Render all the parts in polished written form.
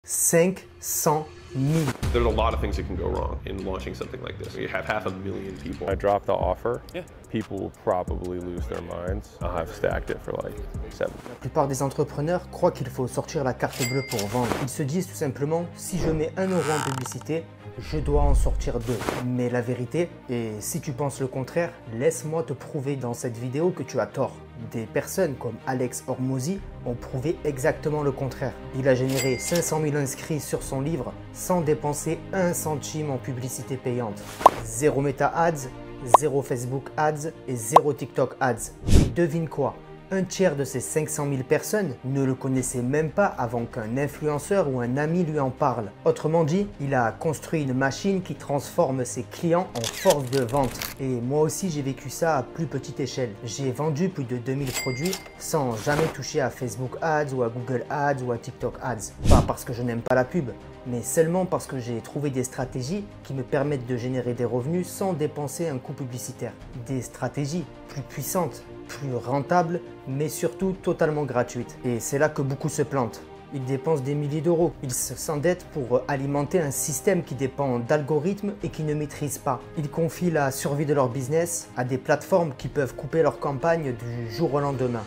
500 000. There's a lot of things that can go wrong in launching something like this. You have 500,000 people. I drop the offer, Yeah. people will probably lose their minds. I'll have stacked it for like 7. La plupart des entrepreneurs croient qu'il faut sortir la carte bleue pour vendre. Ils se disent tout simplement, si je mets 1 euro en publicité, je dois en sortir 2. Mais la vérité, et si tu penses le contraire, laisse-moi te prouver dans cette vidéo que tu as tort. Des personnes comme Alex Hormozi ont prouvé exactement le contraire. Il a généré 500 000 inscrits sur son livre sans dépenser 1 centime en publicité payante. 0 Meta Ads, 0 Facebook Ads et 0 TikTok Ads. Et devine quoi? Un tiers de ces 500 000 personnes ne le connaissaient même pas avant qu'un influenceur ou un ami lui en parle. Autrement dit, il a construit une machine qui transforme ses clients en force de vente. Et moi aussi, j'ai vécu ça à plus petite échelle. J'ai vendu plus de 2000 produits sans jamais toucher à Facebook Ads ou à Google Ads ou à TikTok Ads. Pas parce que je n'aime pas la pub, mais seulement parce que j'ai trouvé des stratégies qui me permettent de générer des revenus sans dépenser un coût publicitaire. Des stratégies plus puissantes, plus rentables, mais surtout totalement gratuites. Et c'est là que beaucoup se plantent. Ils dépensent des milliers d'euros. Ils s'endettent pour alimenter un système qui dépend d'algorithmes et qui ne maîtrisent pas. Ils confient la survie de leur business à des plateformes qui peuvent couper leur campagne du jour au lendemain.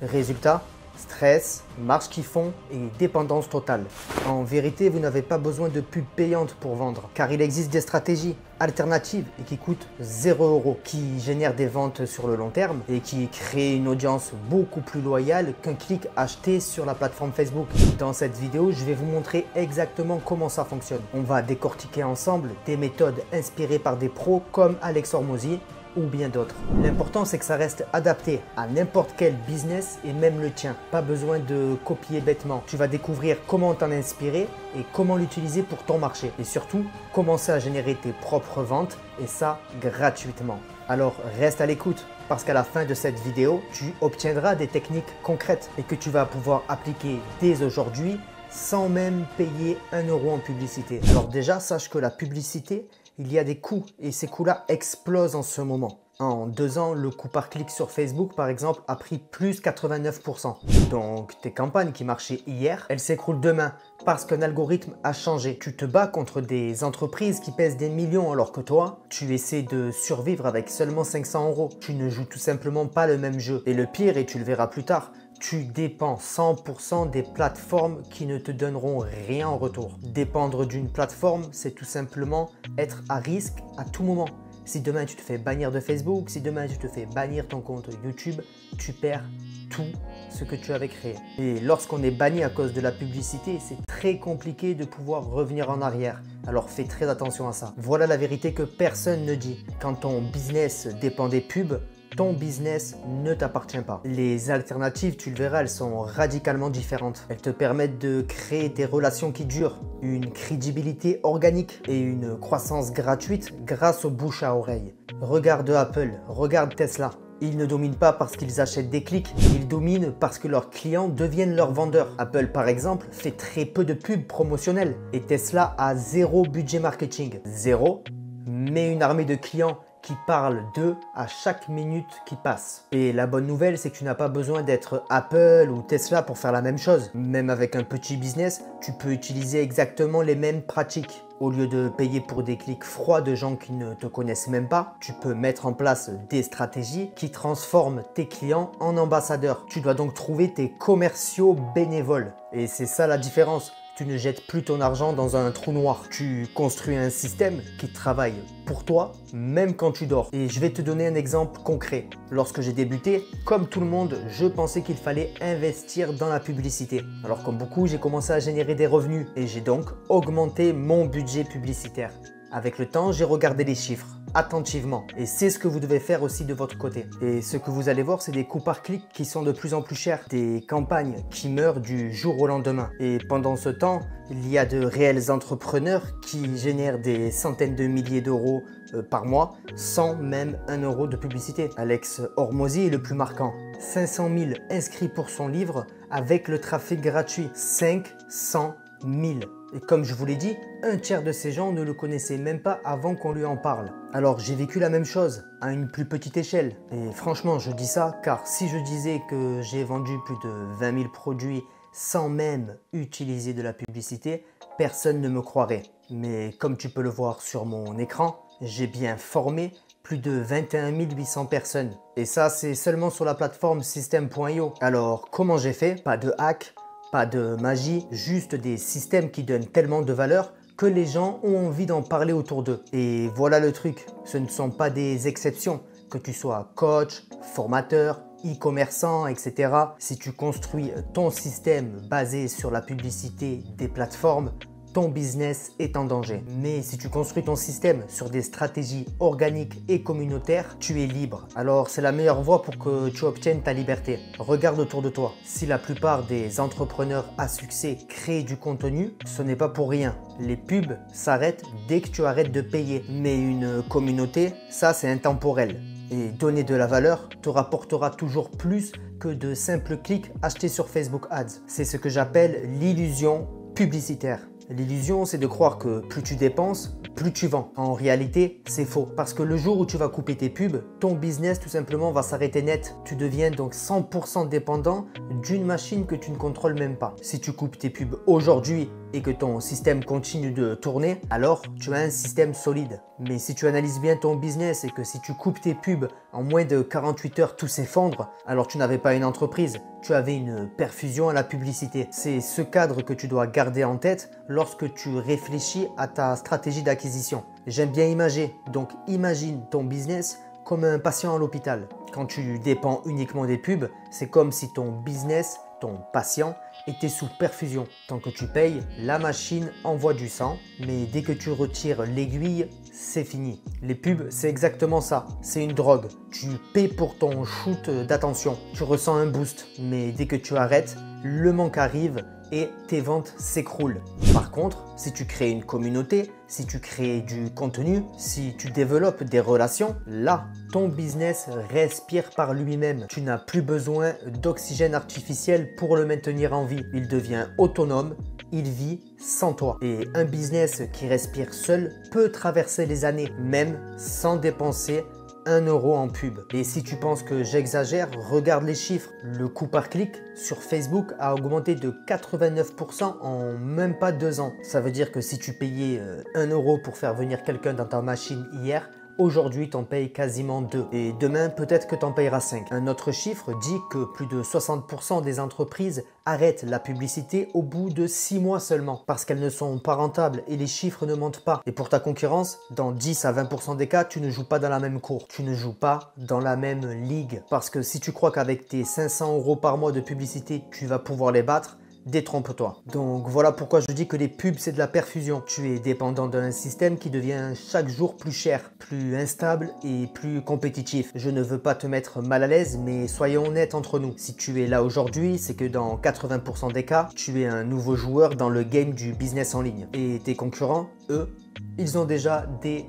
Résultat, stress, marge qui fond et dépendance totale. En vérité, vous n'avez pas besoin de pub payante pour vendre, car il existe des stratégies alternatives et qui coûtent 0 €, qui génèrent des ventes sur le long terme et qui créent une audience beaucoup plus loyale qu'un clic acheté sur la plateforme Facebook. Dans cette vidéo, je vais vous montrer exactement comment ça fonctionne. On va décortiquer ensemble des méthodes inspirées par des pros comme Alex Hormozi ou bien d'autres. L'important, c'est que ça reste adapté à n'importe quel business et même le tien. Pas besoin de copier bêtement. Tu vas découvrir comment t'en inspirer et comment l'utiliser pour ton marché. Et surtout, commencer à générer tes propres ventes et ça gratuitement. Alors reste à l'écoute parce qu'à la fin de cette vidéo, tu obtiendras des techniques concrètes et que tu vas pouvoir appliquer dès aujourd'hui sans même payer 1 euro en publicité. Alors déjà, sache que la publicité, il y a des coûts et ces coûts-là explosent en ce moment. En 2 ans, le coût par clic sur Facebook, par exemple, a pris plus 89%. Donc, tes campagnes qui marchaient hier, elles s'écroulent demain parce qu'un algorithme a changé. Tu te bats contre des entreprises qui pèsent des millions alors que toi, tu essaies de survivre avec seulement 500 €. Tu ne joues tout simplement pas le même jeu. Et le pire, et tu le verras plus tard, tu dépends 100% des plateformes qui ne te donneront rien en retour. Dépendre d'une plateforme, c'est tout simplement être à risque à tout moment. Si demain tu te fais bannir de Facebook, si demain tu te fais bannir ton compte YouTube, tu perds tout ce que tu avais créé. Et lorsqu'on est banni à cause de la publicité, c'est très compliqué de pouvoir revenir en arrière. Alors fais très attention à ça. Voilà la vérité que personne ne dit. Quand ton business dépend des pubs, ton business ne t'appartient pas. Les alternatives, tu le verras, elles sont radicalement différentes. Elles te permettent de créer des relations qui durent, une crédibilité organique et une croissance gratuite grâce au bouche à oreille. Regarde Apple, regarde Tesla. Ils ne dominent pas parce qu'ils achètent des clics, ils dominent parce que leurs clients deviennent leurs vendeurs. Apple par exemple fait très peu de pubs promotionnelles et Tesla a 0 budget marketing. 0, mais une armée de clients qui parlent d'eux à chaque minute qui passe. Et la bonne nouvelle, c'est que tu n'as pas besoin d'être Apple ou Tesla pour faire la même chose. Même avec un petit business, tu peux utiliser exactement les mêmes pratiques. Au lieu de payer pour des clics froids de gens qui ne te connaissent même pas, tu peux mettre en place des stratégies qui transforment tes clients en ambassadeurs. Tu dois donc trouver tes commerciaux bénévoles. Et c'est ça la différence. Tu ne jettes plus ton argent dans un trou noir. Tu construis un système qui travaille pour toi, même quand tu dors. Et je vais te donner un exemple concret. Lorsque j'ai débuté, comme tout le monde, je pensais qu'il fallait investir dans la publicité. Alors comme beaucoup, j'ai commencé à générer des revenus et j'ai donc augmenté mon budget publicitaire. Avec le temps, j'ai regardé les chiffres attentivement et c'est ce que vous devez faire aussi de votre côté. Et ce que vous allez voir, c'est des coûts par clic qui sont de plus en plus chers, des campagnes qui meurent du jour au lendemain. Et pendant ce temps, il y a de réels entrepreneurs qui génèrent des centaines de milliers d'euros par mois sans même 1 euro de publicité. Alex Hormozi est le plus marquant. 500 000 inscrits pour son livre avec le trafic gratuit. 500 000. Et comme je vous l'ai dit, un tiers de ces gens ne le connaissaient même pas avant qu'on lui en parle. Alors j'ai vécu la même chose, à une plus petite échelle. Et franchement, je dis ça car si je disais que j'ai vendu plus de 20 000 produits sans même utiliser de la publicité, personne ne me croirait. Mais comme tu peux le voir sur mon écran, j'ai bien formé plus de 21 800 personnes. Et ça, c'est seulement sur la plateforme System.io. Alors, comment j'ai fait? Pas de hack, pas de magie, juste des systèmes qui donnent tellement de valeur que les gens ont envie d'en parler autour d'eux. Et voilà le truc, ce ne sont pas des exceptions. Que tu sois coach, formateur, e-commerçant, etc. Si tu construis ton système basé sur la publicité des plateformes, ton business est en danger. Mais si tu construis ton système sur des stratégies organiques et communautaires, tu es libre. Alors c'est la meilleure voie pour que tu obtiennes ta liberté. Regarde autour de toi. Si la plupart des entrepreneurs à succès créent du contenu, ce n'est pas pour rien. Les pubs s'arrêtent dès que tu arrêtes de payer. Mais une communauté, ça c'est intemporel. Et donner de la valeur te rapportera toujours plus que de simples clics achetés sur Facebook Ads. C'est ce que j'appelle l'illusion publicitaire. L'illusion, c'est de croire que plus tu dépenses, plus tu vends. En réalité, c'est faux. Parce que le jour où tu vas couper tes pubs, ton business tout simplement va s'arrêter net. Tu deviens donc 100% dépendant d'une machine que tu ne contrôles même pas. Si tu coupes tes pubs aujourd'hui et que ton système continue de tourner, alors tu as un système solide. Mais si tu analyses bien ton business et que si tu coupes tes pubs en moins de 48 heures tout s'effondre, alors tu n'avais pas une entreprise, tu avais une perfusion à la publicité. C'est ce cadre que tu dois garder en tête lorsque tu réfléchis à ta stratégie d'acquisition. J'aime bien imager, donc imagine ton business comme un patient à l'hôpital. Quand tu dépends uniquement des pubs, c'est comme si ton business, ton patient, était sous perfusion. Tant que tu payes, la machine envoie du sang, mais dès que tu retires l'aiguille, c'est fini. Les pubs, c'est exactement ça. C'est une drogue. Tu paies pour ton shoot d'attention. Tu ressens un boost, mais dès que tu arrêtes, le manque arrive et tes ventes s'écroulent. Par contre, si tu crées une communauté, si tu crées du contenu, si tu développes des relations, là, ton business respire par lui-même. Tu n'as plus besoin d'oxygène artificiel pour le maintenir en vie. Il devient autonome, il vit sans toi. Et un business qui respire seul peut traverser les années, même sans dépenser 1 euro en pub. Et si tu penses que j'exagère, regarde les chiffres. Le coût par clic sur Facebook a augmenté de 89% en même pas 2 ans. Ça veut dire que si tu payais 1 euro pour faire venir quelqu'un dans ta machine hier, aujourd'hui, tu en payes quasiment 2. Et demain, peut-être que tu en payeras 5. Un autre chiffre dit que plus de 60% des entreprises arrêtent la publicité au bout de 6 mois seulement parce qu'elles ne sont pas rentables et les chiffres ne montent pas. Et pour ta concurrence, dans 10 à 20% des cas, tu ne joues pas dans la même cour. Tu ne joues pas dans la même ligue. Parce que si tu crois qu'avec tes 500 euros par mois de publicité, tu vas pouvoir les battre, détrompe-toi. Donc voilà pourquoi je dis que les pubs c'est de la perfusion. Tu es dépendant d'un système qui devient chaque jour plus cher, plus instable et plus compétitif. Je ne veux pas te mettre mal à l'aise, mais soyons honnêtes entre nous. Si tu es là aujourd'hui, c'est que dans 80% des cas, tu es un nouveau joueur dans le game du business en ligne. Et tes concurrents, eux, ils ont déjà des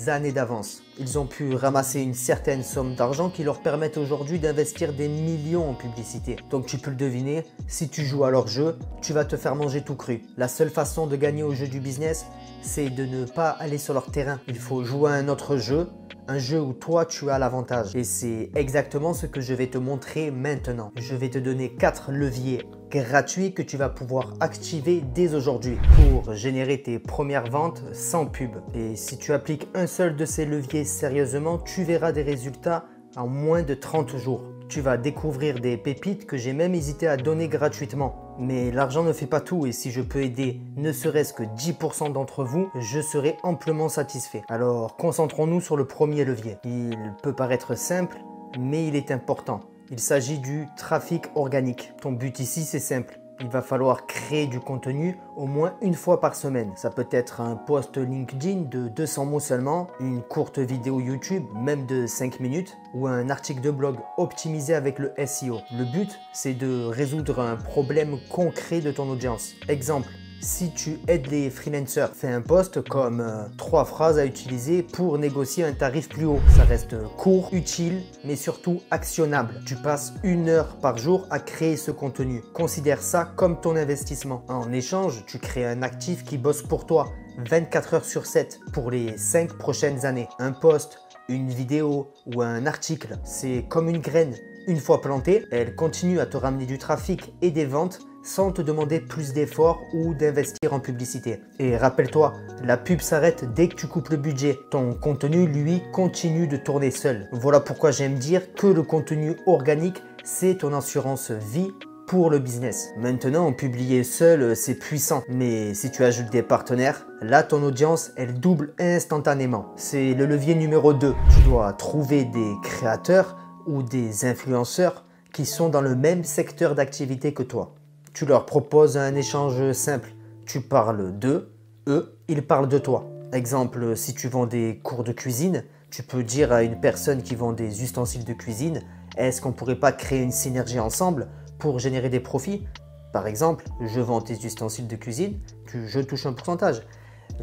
années d'avance. Ils ont pu ramasser une certaine somme d'argent qui leur permettent aujourd'hui d'investir des millions en publicité. Donc tu peux le deviner, si tu joues à leur jeu, tu vas te faire manger tout cru. La seule façon de gagner au jeu du business, c'est de ne pas aller sur leur terrain. Il faut jouer à un autre jeu, un jeu où toi tu as l'avantage. Et c'est exactement ce que je vais te montrer maintenant. Je vais te donner 4 leviers gratuits que tu vas pouvoir activer dès aujourd'hui pour générer tes premières ventes sans pub. Et si tu appliques un seul de ces leviers sérieusement, tu verras des résultats en moins de 30 jours. Tu vas découvrir des pépites que j'ai même hésité à donner gratuitement. Mais l'argent ne fait pas tout et si je peux aider ne serait-ce que 10% d'entre vous, je serai amplement satisfait. Alors concentrons-nous sur le premier levier. Il peut paraître simple, mais il est important. Il s'agit du trafic organique. Ton but ici, c'est simple. Il va falloir créer du contenu au moins une fois par semaine. Ça peut être un post LinkedIn de 200 mots seulement, une courte vidéo YouTube, même de 5 minutes, ou un article de blog optimisé avec le SEO. Le but, c'est de résoudre un problème concret de ton audience. Exemple. Si tu aides les freelancers, fais un post comme 3 phrases à utiliser pour négocier un tarif plus haut. Ça reste court, utile, mais surtout actionnable. Tu passes 1 heure par jour à créer ce contenu. Considère ça comme ton investissement. En échange, tu crées un actif qui bosse pour toi 24 heures sur 7 pour les 5 prochaines années. Un post, une vidéo ou un article, c'est comme une graine. Une fois plantée, elle continue à te ramener du trafic et des ventes sans te demander plus d'efforts ou d'investir en publicité. Et rappelle-toi, la pub s'arrête dès que tu coupes le budget. Ton contenu, lui, continue de tourner seul. Voilà pourquoi j'aime dire que le contenu organique, c'est ton assurance vie pour le business. Maintenant, publier seul, c'est puissant. Mais si tu ajoutes des partenaires, là, ton audience, elle double instantanément. C'est le levier numéro 2. Tu dois trouver des créateurs ou des influenceurs qui sont dans le même secteur d'activité que toi. Tu leur proposes un échange simple. Tu parles d'eux, eux, ils parlent de toi. Exemple, si tu vends des cours de cuisine, tu peux dire à une personne qui vend des ustensiles de cuisine, est-ce qu'on pourrait pas créer une synergie ensemble pour générer des profits? Par exemple, je vends tes ustensiles de cuisine, je touche un pourcentage.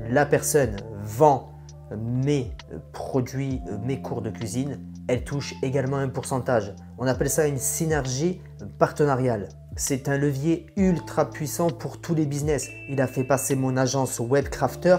La personne vend mes produits, mes cours de cuisine, elle touche également un pourcentage. On appelle ça une synergie partenariale. C'est un levier ultra puissant pour tous les business. Il a fait passer mon agence Webcrafter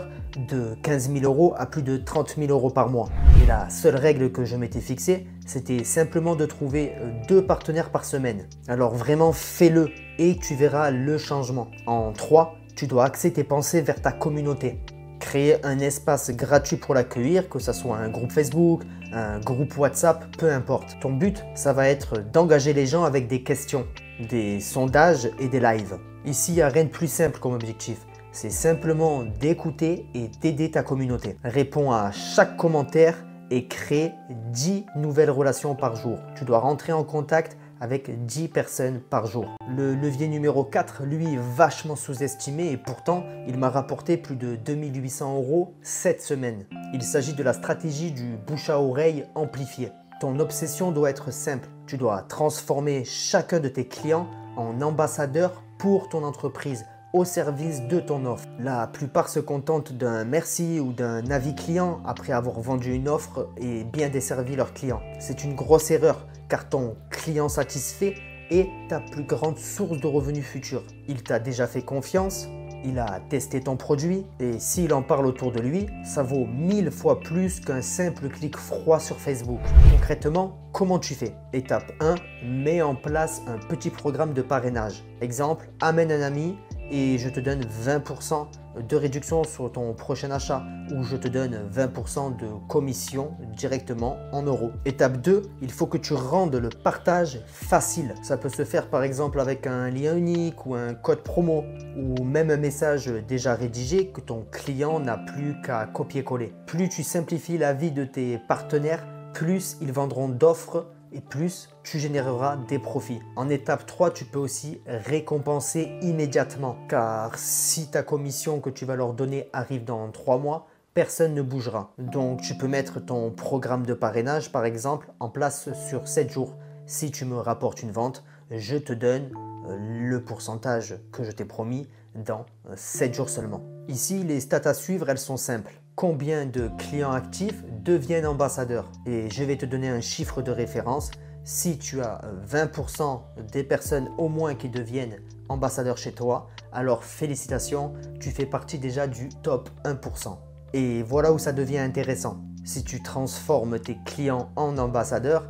de 15 000 € à plus de 30 000 € par mois. Et la seule règle que je m'étais fixée, c'était simplement de trouver 2 partenaires par semaine. Alors vraiment fais-le et tu verras le changement. En 3, tu dois axer tes pensées vers ta communauté. Créer un espace gratuit pour l'accueillir, que ce soit un groupe Facebook, un groupe WhatsApp, peu importe. Ton but, ça va être d'engager les gens avec des questions, des sondages et des lives. Ici, il n'y a rien de plus simple comme objectif. C'est simplement d'écouter et d'aider ta communauté. Réponds à chaque commentaire et crée 10 nouvelles relations par jour. Tu dois rentrer en contact avec 10 personnes par jour. Le levier numéro 4, lui, est vachement sous-estimé et pourtant, il m'a rapporté plus de 2800 € cette semaine. Il s'agit de la stratégie du bouche à oreille amplifié. Ton obsession doit être simple. Tu dois transformer chacun de tes clients en ambassadeur pour ton entreprise, au service de ton offre. La plupart se contentent d'un merci ou d'un avis client après avoir vendu une offre et bien desservi leurs clients. C'est une grosse erreur car ton client satisfait est ta plus grande source de revenus futurs. Il t'a déjà fait confiance, il a testé ton produit et s'il en parle autour de lui, ça vaut 1000 fois plus qu'un simple clic froid sur Facebook. Concrètement, comment tu fais? Étape 1, mets en place un petit programme de parrainage. Exemple, amène un ami et je te donne 20% de réduction sur ton prochain achat ou je te donne 20% de commission directement en euros. Étape 2, il faut que tu rendes le partage facile. Ça peut se faire par exemple avec un lien unique ou un code promo ou même un message déjà rédigé que ton client n'a plus qu'à copier-coller. Plus tu simplifies la vie de tes partenaires, plus ils vendront d'offres et plus tu généreras des profits. En étape 3, tu peux aussi récompenser immédiatement car si ta commission que tu vas leur donner arrive dans 3 mois, personne ne bougera. Donc tu peux mettre ton programme de parrainage par exemple en place sur 7 jours. Si tu me rapportes une vente, je te donne le pourcentage que je t'ai promis dans 7 jours seulement. Ici, les stats à suivre, elles sont simples. Combien de clients actifs deviennent ambassadeurs? Et je vais te donner un chiffre de référence. Si tu as 20% des personnes au moins qui deviennent ambassadeurs chez toi, alors félicitations, tu fais partie déjà du top 1%. Et voilà où ça devient intéressant. Si tu transformes tes clients en ambassadeurs,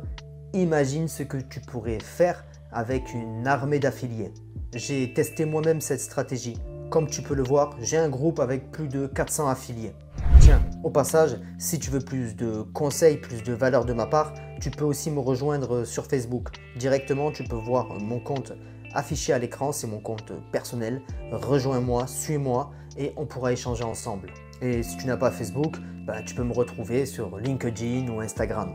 imagine ce que tu pourrais faire avec une armée d'affiliés. J'ai testé moi-même cette stratégie. Comme tu peux le voir, j'ai un groupe avec plus de 400 affiliés. Tiens, au passage, si tu veux plus de conseils, plus de valeur de ma part, tu peux aussi me rejoindre sur Facebook. Directement, tu peux voir mon compte affiché à l'écran, c'est mon compte personnel. Rejoins-moi, suis-moi et on pourra échanger ensemble. Et si tu n'as pas Facebook, tu peux me retrouver sur LinkedIn ou Instagram.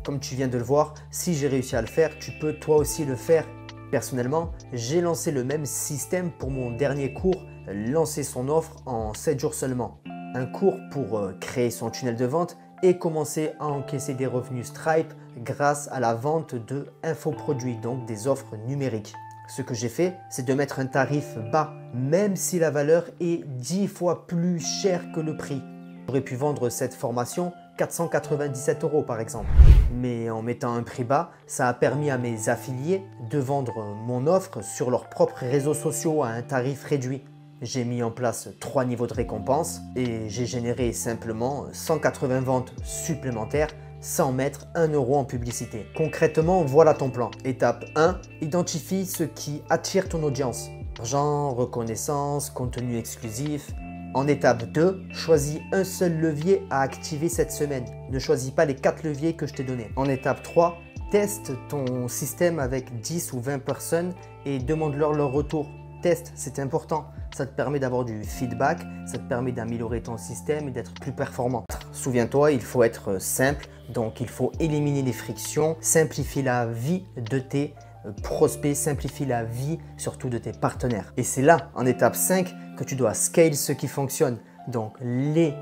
Comme tu viens de le voir, si j'ai réussi à le faire, tu peux toi aussi le faire. Personnellement, j'ai lancé le même système pour mon dernier cours, lancer son offre en 7 jours seulement. Un cours pour créer son tunnel de vente et commencer à encaisser des revenus Stripe grâce à la vente de infoproduits, donc des offres numériques. Ce que j'ai fait, c'est de mettre un tarif bas, même si la valeur est 10 fois plus chère que le prix. J'aurais pu vendre cette formation 497 € par exemple. Mais en mettant un prix bas, ça a permis à mes affiliés de vendre mon offre sur leurs propres réseaux sociaux à un tarif réduit. J'ai mis en place 3 niveaux de récompense et j'ai généré simplement 180 ventes supplémentaires sans mettre 1 € en publicité. Concrètement, voilà ton plan. Étape 1, identifie ce qui attire ton audience. Argent, reconnaissance, contenu exclusif. En étape 2, choisis un seul levier à activer cette semaine. Ne choisis pas les 4 leviers que je t'ai donnés. En étape 3, teste ton système avec 10 ou 20 personnes et demande-leur leur retour. Teste, c'est important. Ça te permet d'avoir du feedback, ça te permet d'améliorer ton système et d'être plus performant. Souviens-toi, il faut être simple, donc il faut éliminer les frictions, simplifier la vie de tes prospects, simplifier la vie surtout de tes partenaires. Et c'est là, en étape 5, que tu dois scale ce qui fonctionne. Donc les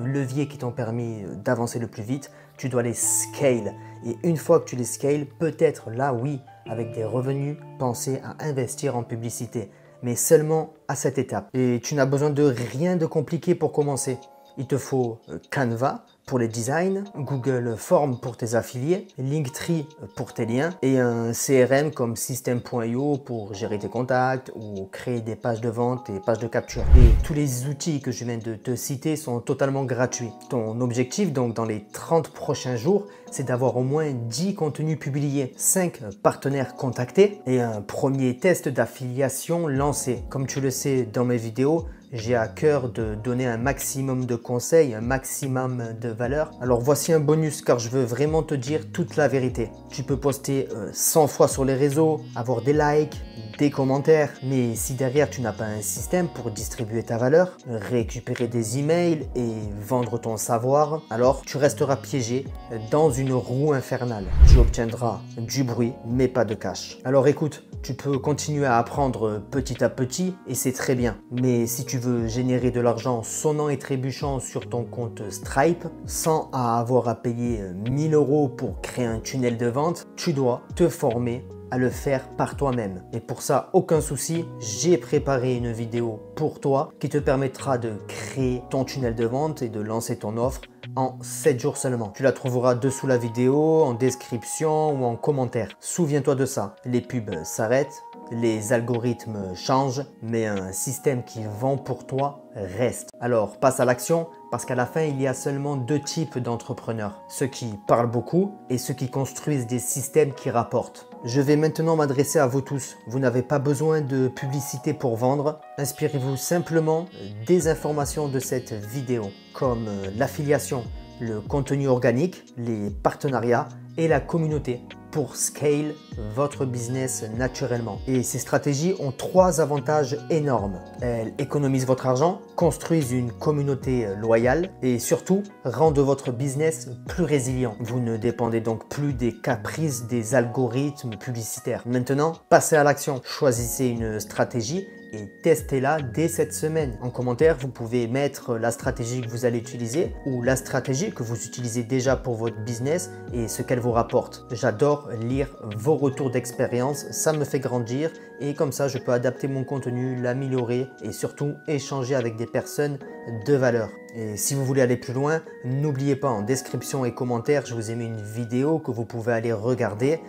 leviers qui t'ont permis d'avancer le plus vite, tu dois les scale. Et une fois que tu les scales, peut-être là oui, avec des revenus, penser à investir en publicité. Mais seulement à cette étape. Et tu n'as besoin de rien de compliqué pour commencer. Il te faut Canva pour les designs, Google Forms pour tes affiliés, Linktree pour tes liens et un CRM comme System.io pour gérer tes contacts ou créer des pages de vente et pages de capture. Et tous les outils que je viens de te citer sont totalement gratuits. Ton objectif donc dans les 30 prochains jours, c'est d'avoir au moins 10 contenus publiés, 5 partenaires contactés et un premier test d'affiliation lancé. Comme tu le sais dans mes vidéos, j'ai à cœur de donner un maximum de conseils, un maximum de valeur. Alors voici un bonus car je veux vraiment te dire toute la vérité. Tu peux poster 100 fois sur les réseaux, avoir des likes, des commentaires, mais si derrière tu n'as pas un système pour distribuer ta valeur, récupérer des emails et vendre ton savoir, alors tu resteras piégé dans une roue infernale. Tu obtiendras du bruit mais pas de cash. Alors écoute, tu peux continuer à apprendre petit à petit et c'est très bien. Mais si tu veux générer de l'argent sonnant et trébuchant sur ton compte Stripe sans avoir à payer 1000 € pour créer un tunnel de vente, tu dois te former à le faire par toi-même. Et pour ça, aucun souci, j'ai préparé une vidéo pour toi qui te permettra de créer ton tunnel de vente et de lancer ton offre en 7 jours seulement. Tu la trouveras dessous la vidéo, en description ou en commentaire. Souviens-toi de ça, les pubs s'arrêtent, les algorithmes changent, mais un système qui vend pour toi reste. Alors passe à l'action parce qu'à la fin, il y a seulement 2 types d'entrepreneurs. Ceux qui parlent beaucoup et ceux qui construisent des systèmes qui rapportent. Je vais maintenant m'adresser à vous tous. Vous n'avez pas besoin de publicité pour vendre. Inspirez-vous simplement des informations de cette vidéo, comme l'affiliation, le contenu organique, les partenariats et la communauté pour scale votre business naturellement. Et ces stratégies ont 3 avantages énormes. Elles économisent votre argent, construisent une communauté loyale et surtout rendent votre business plus résilient. Vous ne dépendez donc plus des caprices des algorithmes publicitaires. Maintenant, passez à l'action. Choisissez une stratégie et testez-la dès cette semaine. En commentaire, vous pouvez mettre la stratégie que vous allez utiliser ou la stratégie que vous utilisez déjà pour votre business et ce qu'elle vous rapporte. J'adore lire vos retours d'expérience, ça me fait grandir et comme ça, je peux adapter mon contenu, l'améliorer et surtout échanger avec des personnes de valeur. Et si vous voulez aller plus loin, n'oubliez pas en description et commentaires, je vous ai mis une vidéo que vous pouvez aller regarder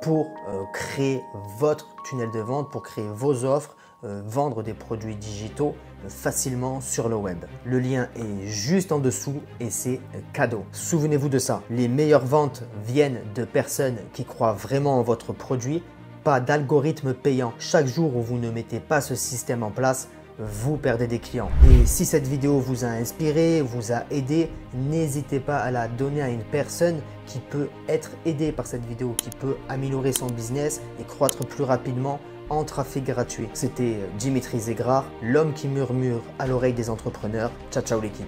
pour créer votre tunnel de vente, pour créer vos offres, vendre des produits digitaux facilement sur le web. Le lien est juste en dessous et c'est cadeau. Souvenez-vous de ça, les meilleures ventes viennent de personnes qui croient vraiment en votre produit, pas d'algorithme payant. Chaque jour où vous ne mettez pas ce système en place, vous perdez des clients. Et si cette vidéo vous a inspiré, vous a aidé, n'hésitez pas à la donner à une personne qui peut être aidée par cette vidéo, qui peut améliorer son business et croître plus rapidement en trafic gratuit. C'était Dimitri Zegrar, l'homme qui murmure à l'oreille des entrepreneurs. Ciao, ciao l'équipe.